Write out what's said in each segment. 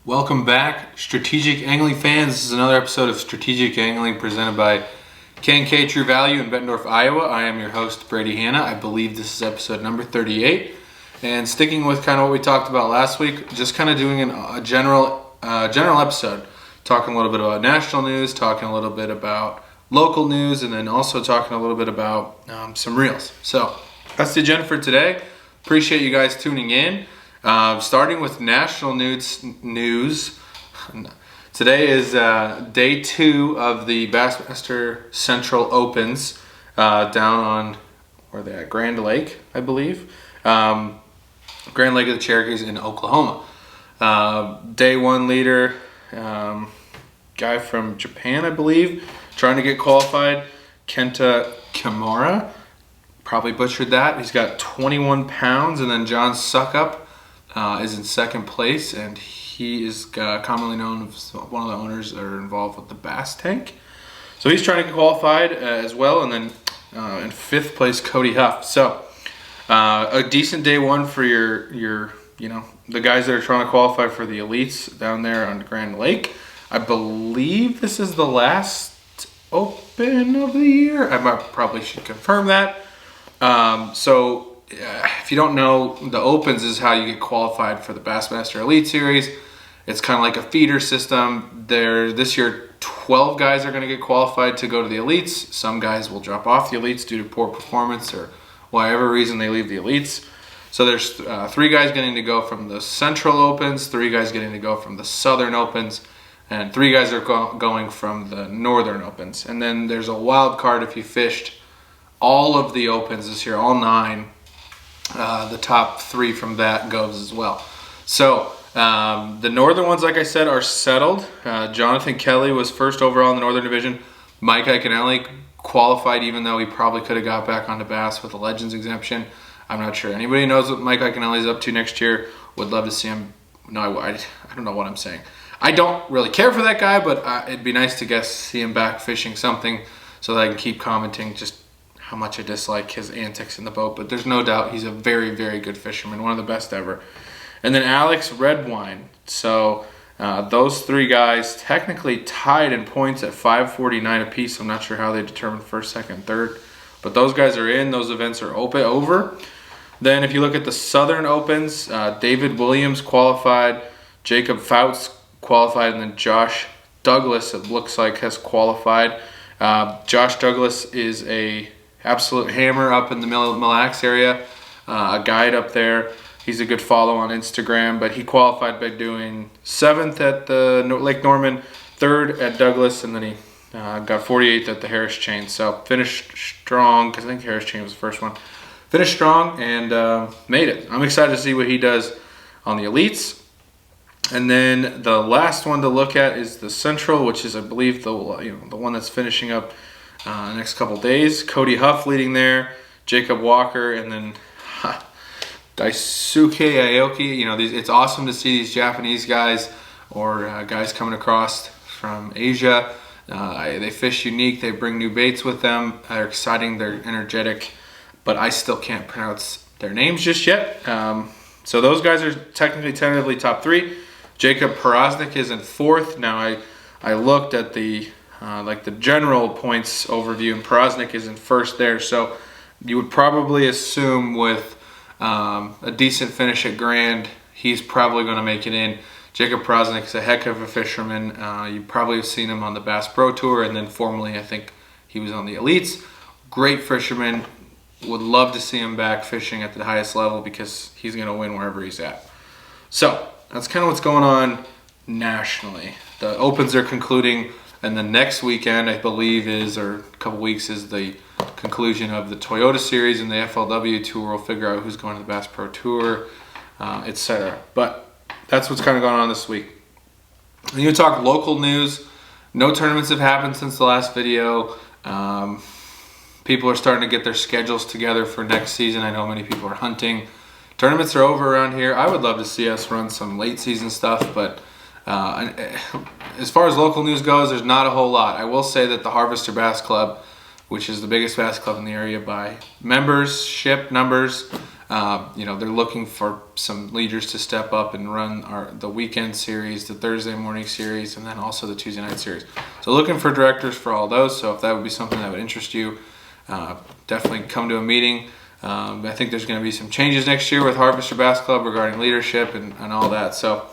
Welcome back, Strategic Angling fans. This is another episode of Strategic Angling presented by K&K True Value in Bettendorf, Iowa. I am your host, Brady, Hanna. I believe this is episode number 38. And sticking with kind of what we talked about last week, just kind of doing a general episode, talking a little bit about national news, talking a little bit about local news, and then also talking a little bit about some reels. So that's the agenda for today. Appreciate you guys tuning in. Starting with national news. Today is day 2 of the Bassmaster Central Opens down on, where they at? Grand Lake, I believe. Grand Lake of the Cherokees in Oklahoma. Day 1 leader, guy from Japan, I believe, trying to get qualified, Kenta Kimura. Probably butchered that. He's got 21 pounds, and then John Suckup is in second place, and he is commonly known as one of the owners that are involved with the Bass Tank. So he's trying to get qualified as well, and then in 5th place, Cody Huff. So a decent day 1 for your the guys that are trying to qualify for the elites down there on Grand Lake. I believe this is the last Open of the year. I probably should confirm that. If you don't know, the Opens is how you get qualified for the Bassmaster Elite Series. It's kind of like a feeder system. This year, 12 guys are going to get qualified to go to the Elites. Some guys will drop off the Elites due to poor performance or whatever reason they leave the Elites. So there's 3 guys getting to go from the Central Opens, 3 guys getting to go from the Southern Opens, and 3 guys are going from the Northern Opens. And then there's a wild card if you fished all of the Opens this year, all 9. The top 3 from that goes as well. So the Northern ones, like I said, are settled. Jonathan Kelly was first overall in the Northern Division. Mike Iaconelli qualified, even though he probably could have got back onto Bass with a Legends exemption. I'm not sure. Anybody knows what Mike Iaconelli is up to next year? Would love to see him. No, I don't know what I'm saying. I don't really care for that guy, but it'd be nice to see him back fishing something so that I can keep commenting just how much I dislike his antics in the boat. But there's no doubt he's a very, very good fisherman, one of the best ever. And then Alex Redwine. So those 3 guys technically tied in points at 549 apiece. I'm not sure how they determined first, second, third. But those guys are in. Those events are over. Then if you look at the Southern Opens, David Williams qualified, Jacob Fouts qualified, and then Josh Douglas, it looks like, has qualified. Josh Douglas is a absolute hammer up in the Mille Lacs area, a guide up there. He's a good follow on Instagram, but he qualified by doing 7th at the Lake Norman, 3rd at Douglas, and then he got 48th at the Harris Chain. So finished strong, because I think Harris Chain was the first one. Finished strong and made it. I'm excited to see what he does on the Elites. And then the last one to look at is the Central, which is, I believe, the one that's finishing up the next couple days. Cody Huff leading there, Jacob Walker, and then Daisuke Aoki. It's awesome to see these Japanese guys or guys coming across from Asia. They fish unique. They bring new baits with them. They're exciting. They're energetic. But I still can't pronounce their names just yet. So those guys are technically tentatively top 3. Jacob Poroznik is in 4th. Now I looked at the general points overview, and Poroznik is in 1st there. So you would probably assume with a decent finish at Grand, he's probably going to make it in. Jacob Poroznik is a heck of a fisherman. You probably have seen him on the Bass Pro Tour, and then formerly I think he was on the Elites. Great fisherman. Would love to see him back fishing at the highest level because he's going to win wherever he's at. So that's kind of what's going on nationally. The Opens are concluding, and the next weekend, I believe, or a couple weeks, is the conclusion of the Toyota Series and the FLW Tour. We'll figure out who's going to the Bass Pro Tour, etc. But that's what's kind of going on this week. And you talk local news. No tournaments have happened since the last video. People are starting to get their schedules together for next season. I know many people are hunting. Tournaments are over around here. I would love to see us run some late season stuff, but as far as local news goes, there's not a whole lot. I will say that the Harvester Bass Club, which is the biggest bass club in the area by membership numbers, They're looking for some leaders to step up and run the weekend series, the Thursday morning series, and then also the Tuesday night series. So looking for directors for all those. So if that would be something that would interest you, definitely come to a meeting. I think there's going to be some changes next year with Harvester Bass Club regarding leadership and all that. So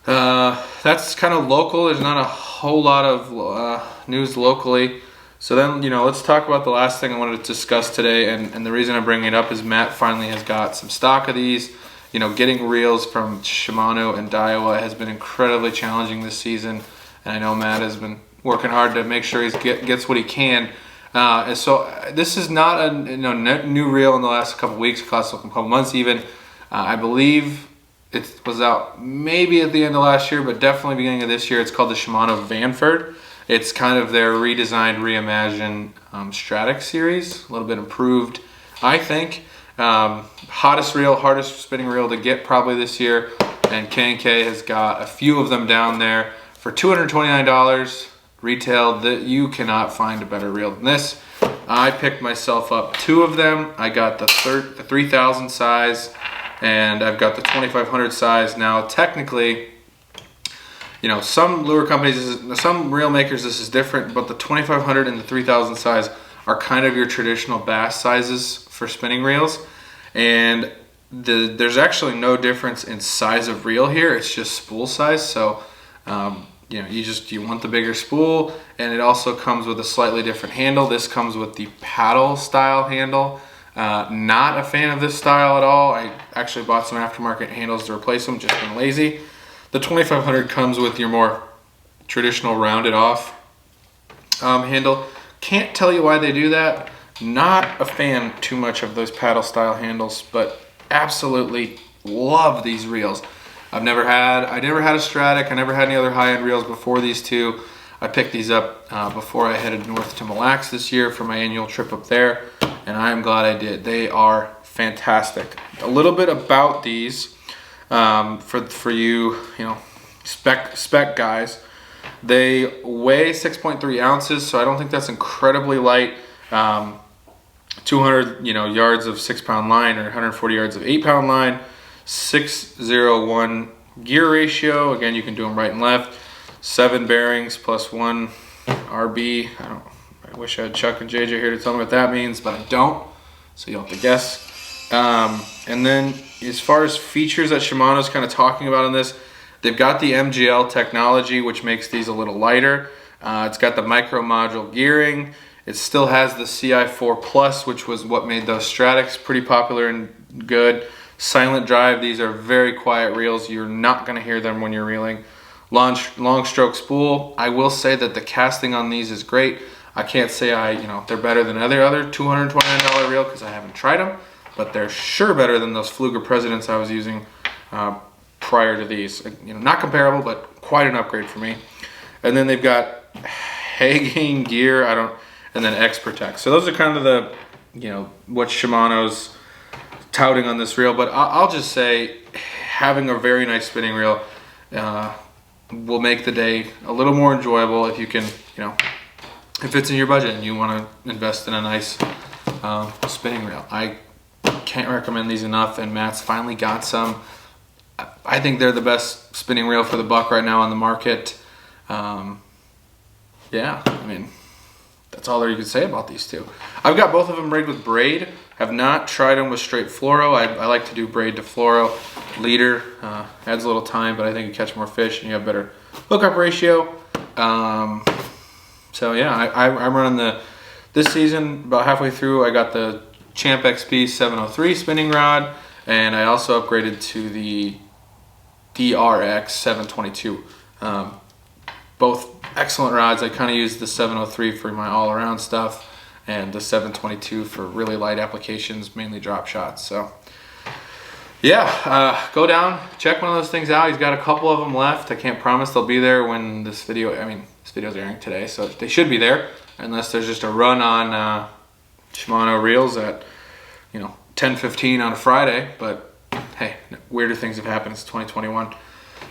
that's kind of local. There's not a whole lot of news locally. So then, let's talk about the last thing I wanted to discuss today. And the reason I'm bringing it up is Matt finally has got some stock of these. Getting reels from Shimano and Daiwa has been incredibly challenging this season. And I know Matt has been working hard to make sure he gets what he can. And so this is not a new reel in the last couple weeks, couple months even. I believe it was out maybe at the end of last year, but definitely beginning of this year. It's called the Shimano Vanford. It's kind of their redesigned, reimagined Stratic series, a little bit improved, I think. Hardest spinning reel to get probably this year, and K&K has got a few of them down there for $229 retail. That you cannot find a better reel than this. I picked myself up 2 of them. I got the 3000 size, and I've got the 2500 size. Now, technically, some lure companies, some reel makers, this is different, but the 2500 and the 3000 size are kind of your traditional bass sizes for spinning reels. And there's actually no difference in size of reel here. It's just spool size. So, you want the bigger spool, and it also comes with a slightly different handle. This comes with the paddle style handle. Not a fan of this style at all. I actually bought some aftermarket handles to replace them, just been lazy. The 2500 comes with your more traditional rounded off handle. Can't tell you why they do that. Not a fan too much of those paddle style handles, but absolutely love these reels. I never had a Stratic. I never had any other high-end reels before these two. I picked these up before I headed north to Mille Lacs this year for my annual trip up there, and I am glad I did. They are fantastic. A little bit about these. For you, spec guys, they weigh 6.3 ounces, so I don't think that's incredibly light. 200 yards of 6-pound line, or 140 yards of 8-pound line. 601 gear ratio. Again, you can do them right and left. 7 bearings plus 1 RB. I wish I had Chuck and JJ here to tell me what that means, but I don't, so you'll have to guess. And then as far as features that Shimano's kind of talking about in this, they've got the MGL technology, which makes these a little lighter. It's got the micro module gearing. It still has the CI4 Plus, which was what made those Stratics pretty popular and good. Silent drive. These are very quiet reels. You're not going to hear them when you're reeling. Long stroke spool. I will say that the casting on these is great. I can't say they're better than other $229 reel because I haven't tried them. But they're sure better than those Fluger Presidents I was using prior to these. Not comparable, but quite an upgrade for me. And then they've got Hagen gear, and then X Protect. So those are kind of the, what Shimano's touting on this reel. But I'll just say, having a very nice spinning reel will make the day a little more enjoyable if you can, if it's in your budget and you want to invest in a nice spinning reel. I can't recommend these enough, and Matt's finally got some. I think they're the best spinning reel for the buck right now on the market. Yeah, that's all there you can say about these two. I've got both of them rigged with braid. Have not tried them with straight fluoro. I like to do braid to fluoro. Leader adds a little time, but I think you catch more fish and you have better hookup ratio. So yeah, I'm running this season, about halfway through, I got the Champ XP 703 spinning rod, and I also upgraded to the DRX 722. Both excellent rods. I kind of use the 703 for my all-around stuff, and the 722 for really light applications, mainly drop shots. So yeah, go down, check one of those things out. He's got a couple of them left. I can't promise they'll be there when this video, this video's airing today, so they should be there, unless there's just a run on Shimano reels at 10:15 on a Friday. But hey, weirder things have happened. It's 2021.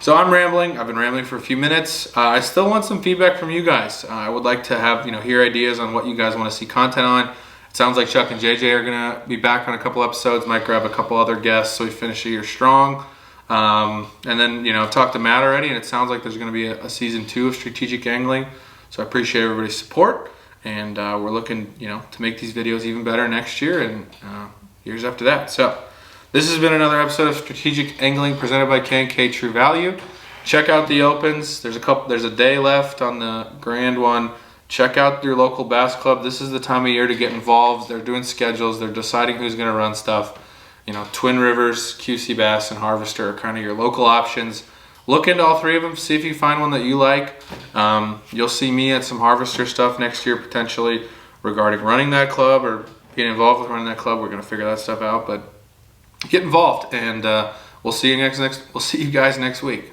So I'm rambling. I've been rambling for a few minutes. I still want some feedback from you guys. I would like to have hear ideas on what you guys want to see content on. It sounds like Chuck and JJ are gonna be back on a couple episodes. Might grab a couple other guests so we finish the year strong. And then, you know, I've talked to Matt already, and it sounds like there's going to be a season 2 of strategic angling. So I appreciate everybody's support, and we're looking, you know, to make these videos even better next year and years after that. So this has been another episode of Strategic Angling presented by K&K True Value. Check out the opens. There's a day left on the grand one. Check out your local bass club. This is the time of year to get involved. They're doing schedules. They're deciding who's going to run stuff. You know, Twin Rivers, QC Bass, and Harvester are kind of your local options. Look into all 3 of them. See if you find one that you like. You'll see me at some Harvester stuff next year potentially regarding running that club or getting involved with running that club. We're going to figure that stuff out, but get involved, and we'll see you guys next week.